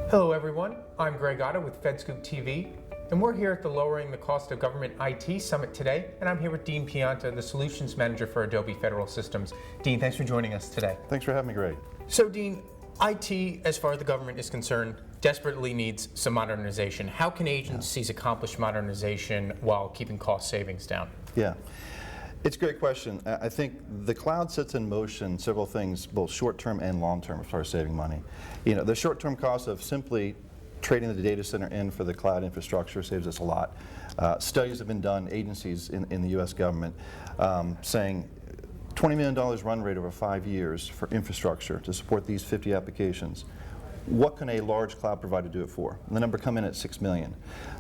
Hello everyone, I'm Greg Otto with FedScoop TV, and we're here at the Lowering the Cost of Government IT Summit today, and I'm here with Dean Pianta, the Solutions Manager for Adobe Federal Systems. Dean, thanks for joining us today. Thanks for having me, Greg. So Dean, IT, as far as the government is concerned, desperately needs some modernization. How can agencies accomplish modernization while keeping cost savings down? Yeah. It's a great question. I think the cloud sets in motion several things, both short-term and long-term, as far as saving money. You know, the short-term cost of simply trading the data center in for the cloud infrastructure saves us a lot. Studies have been done, agencies in the U.S. government, saying $20 million run rate over 5 years for infrastructure to support these 50 applications. What can a large cloud provider do it for? And the number come in at $6 million.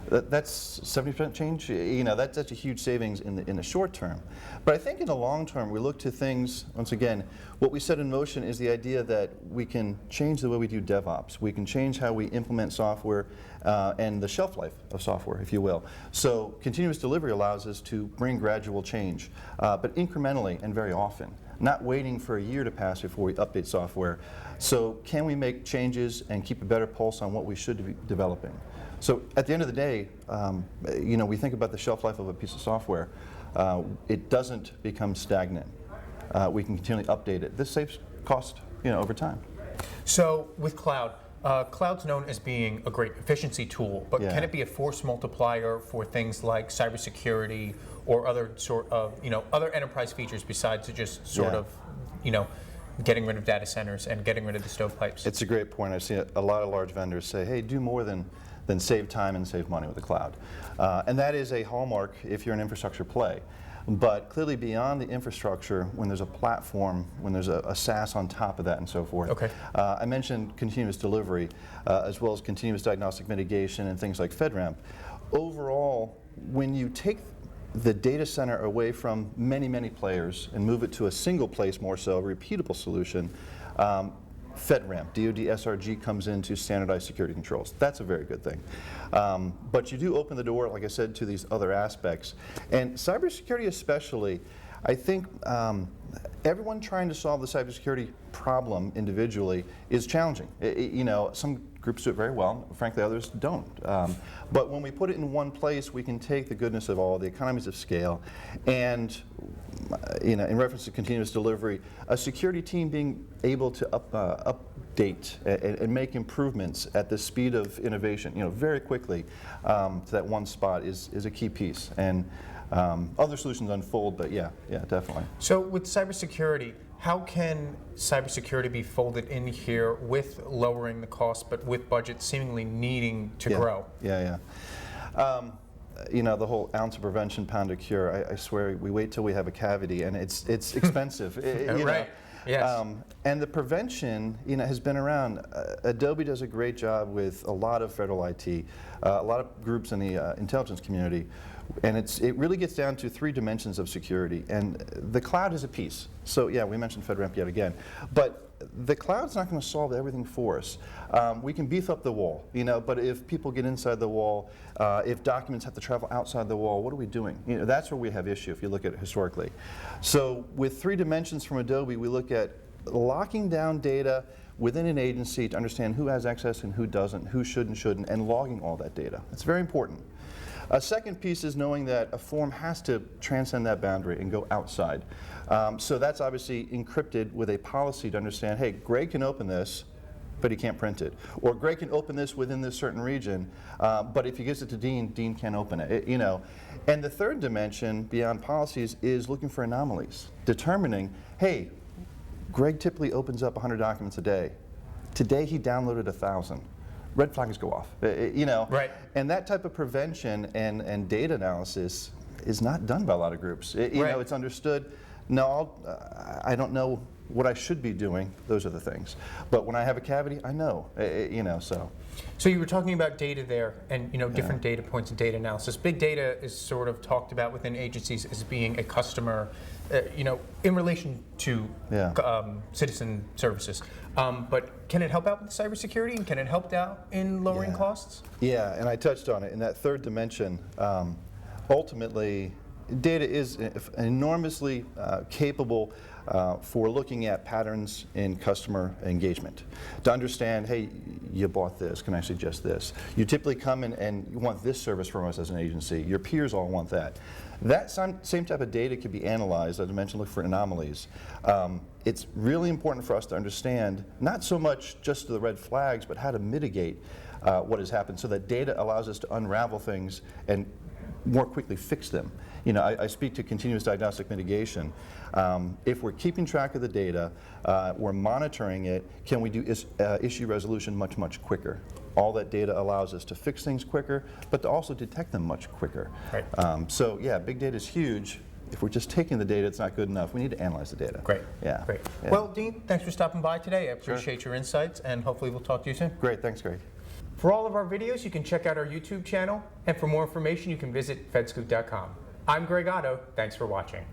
That's 70% change. You know, that's a huge savings in the short term. But I think in the long term, we look to things, once again, what we set in motion is the idea that we can change the way we do DevOps. We can change how we implement software and the shelf life of software, if you will. So continuous delivery allows us to bring gradual change, but incrementally and very often. Not waiting for a year to pass before we update software. So can we make changes and keep a better pulse on what we should be developing? So at the end of the day, you know, we think about the shelf life of a piece of software. It doesn't become stagnant. We can continually update it. This saves cost, you know, over time. So with cloud, cloud's known as being a great efficiency tool, but can it be a force multiplier for things like cybersecurity or other sort of, you know, other enterprise features besides just sort of, you know, getting rid of data centers and getting rid of the stovepipes? It's a great point. I've seen a lot of large vendors say, hey, do more than save time and save money with the cloud. And that is a hallmark if you're an infrastructure play. But clearly beyond the infrastructure, when there's a platform, when there's a SaaS on top of that and so forth. Okay. I mentioned continuous delivery, as well as continuous diagnostic mitigation and things like FedRAMP. Overall, when you take the data center away from many, many players and move it to a single place more so, a repeatable solution, FedRAMP, DoD SRG comes in to standardize security controls. That's a very good thing. But you do open the door, like I said, to these other aspects. And cybersecurity especially, I think everyone trying to solve the cybersecurity problem individually is challenging. You know, some groups do it very well, frankly others don't. But when we put it in one place, we can take the goodness of all, the economies of scale, and you know, in reference to continuous delivery, a security team being able to update and make improvements at the speed of innovation, you know, very quickly to that one spot is a key piece. And other solutions unfold, but yeah, definitely. So with cybersecurity, how can cybersecurity be folded in here with lowering the cost, but with budgets seemingly needing to grow? You know, the whole ounce of prevention, pound of cure. I swear, we wait till we have a cavity, and it's expensive. Right. Yes. And the prevention, you know, has been around. Adobe does a great job with a lot of federal IT, a lot of groups in the intelligence community, and it really gets down to 3 dimensions of security. And the cloud is a piece. So yeah, we mentioned FedRAMP yet again, but the cloud's not going to solve everything for us. We can beef up the wall, you know, but if people get inside the wall, if documents have to travel outside the wall, what are we doing? You know, that's where we have issue if you look at it historically. So with 3 dimensions from Adobe, we look at locking down data within an agency to understand who has access and who doesn't, who should and shouldn't, and logging all that data. It's very important. A second piece is knowing that a form has to transcend that boundary and go outside. So that's obviously encrypted with a policy to understand, hey, Greg can open this, but he can't print it. Or Greg can open this within this certain region, but if he gives it to Dean, Dean can't open it, you know. And the third dimension beyond policies is looking for anomalies, determining, hey, Greg typically opens up 100 documents a day. Today he downloaded 1,000. Red flags go off, you know. Right. And that type of prevention and data analysis is not done by a lot of groups. You know, it's understood. No, I don't know what I should be doing. Those are the things. But when I have a cavity, I know. You know, so. So you were talking about data there, and you know, different data points and data analysis. Big data is sort of talked about within agencies as being a customer, you know, in relation to citizen services. But can it help out with cybersecurity, and can it help out in lowering costs? Yeah, and I touched on it in that third dimension. Ultimately, data is enormously capable for looking at patterns in customer engagement. To understand, hey, you bought this, can I suggest this? You typically come in and you want this service from us as an agency. Your peers all want that. That same type of data could be analyzed, as I mentioned, look for anomalies. It's really important for us to understand not so much just the red flags, but how to mitigate what has happened, so that data allows us to unravel things and more quickly fix them. You know, I speak to continuous diagnostic mitigation. If we're keeping track of the data, we're monitoring it, can we do issue resolution much, much quicker? All that data allows us to fix things quicker, but to also detect them much quicker. Right. So yeah, big data is huge. If we're just taking the data, it's not good enough. We need to analyze the data. Great. Yeah. Great. Yeah. Well, Dean, thanks for stopping by today. I appreciate your insights, and hopefully we'll talk to you soon. Great. Thanks, Greg. For all of our videos, you can check out our YouTube channel, and for more information, you can visit fedscoop.com. I'm Greg Otto. Thanks for watching.